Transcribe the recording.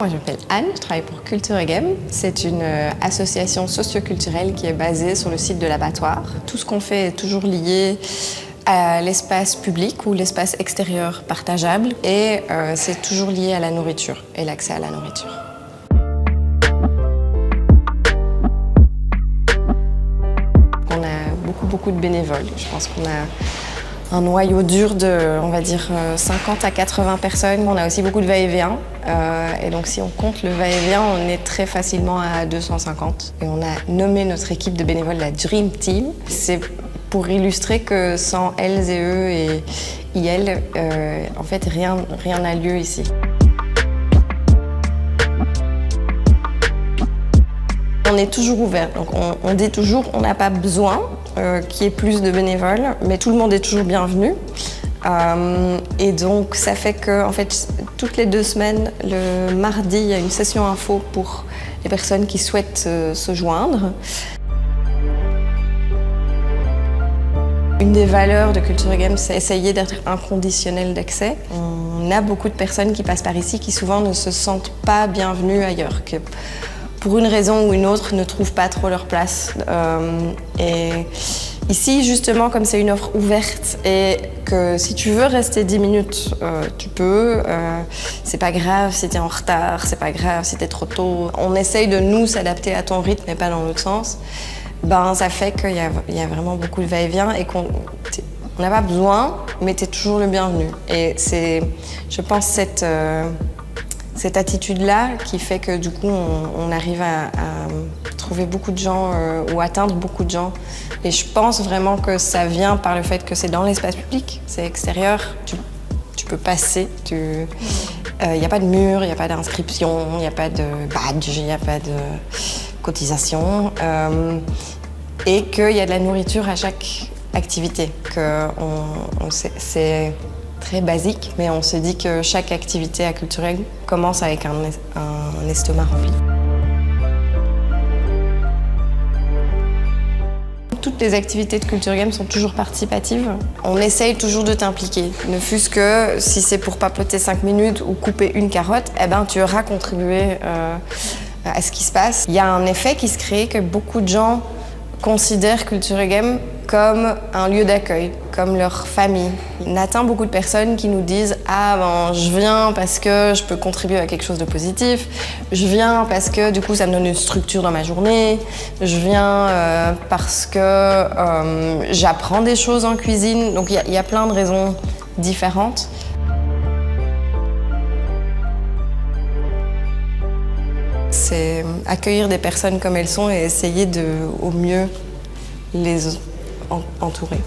Moi, je m'appelle Anne, je travaille pour Culture et Game. C'est une association socioculturelle qui est basée sur le site de l'abattoir. Tout ce qu'on fait est toujours lié à l'espace public ou l'espace extérieur partageable et c'est toujours lié à la nourriture et l'accès à la nourriture. On a beaucoup de bénévoles. Je pense qu'on a un noyau dur de, on va dire, 50 à 80 personnes. On a aussi beaucoup de va-et-vient. Et donc si on compte le va-et-vient, on est très facilement à 250. Et on a nommé notre équipe de bénévoles la Dream Team. C'est pour illustrer que sans elles et eux et elles, en fait, rien n'a lieu ici. On est toujours ouvert, donc on dit toujours on n'a pas besoin qu'il y ait plus de bénévoles, mais tout le monde est toujours bienvenu. Et donc ça fait que en fait, toutes les 2 semaines, le mardi, il y a une session info pour les personnes qui souhaitent se joindre. Une des valeurs de Culture et Game, c'est essayer d'être inconditionnel d'accès. On a beaucoup de personnes qui passent par ici qui souvent ne se sentent pas bienvenues ailleurs, que pour une raison ou une autre, ne trouvent pas trop leur place. Et ici, justement, comme c'est une offre ouverte et que si tu veux rester 10 minutes, tu peux. C'est pas grave si t'es en retard, c'est pas grave si t'es trop tôt. On essaye de nous s'adapter à ton rythme et pas dans l'autre sens. Ben, ça fait qu'il y a vraiment beaucoup de va-et-vient et qu'on n'a pas besoin, mais t'es toujours le bienvenu. Et c'est, je pense, cette attitude-là qui fait que du coup on arrive à trouver beaucoup de gens ou atteindre beaucoup de gens. Et je pense vraiment que ça vient par le fait que c'est dans l'espace public, c'est extérieur, tu peux passer, y a pas de mur, il n'y a pas d'inscription, il n'y a pas de badge, il n'y a pas de cotisation et qu'il y a de la nourriture à chaque activité. C'est très basique, mais on se dit que chaque activité à Culture et Game commence avec un estomac rempli. Toutes les activités de Culture et Game sont toujours participatives. On essaye toujours de t'impliquer, ne fût-ce que si c'est pour papoter 5 minutes ou couper une carotte, eh ben, tu auras contribué à ce qui se passe. Il y a un effet qui se crée que beaucoup de gens considèrent Culture et Game comme un lieu d'accueil, comme leur famille. On atteint beaucoup de personnes qui nous disent « Ah ben, je viens parce que je peux contribuer à quelque chose de positif, je viens parce que du coup ça me donne une structure dans ma journée, je viens parce que j'apprends des choses en cuisine ». Donc il y a plein de raisons différentes. C'est accueillir des personnes comme elles sont et essayer de, au mieux, les entourer.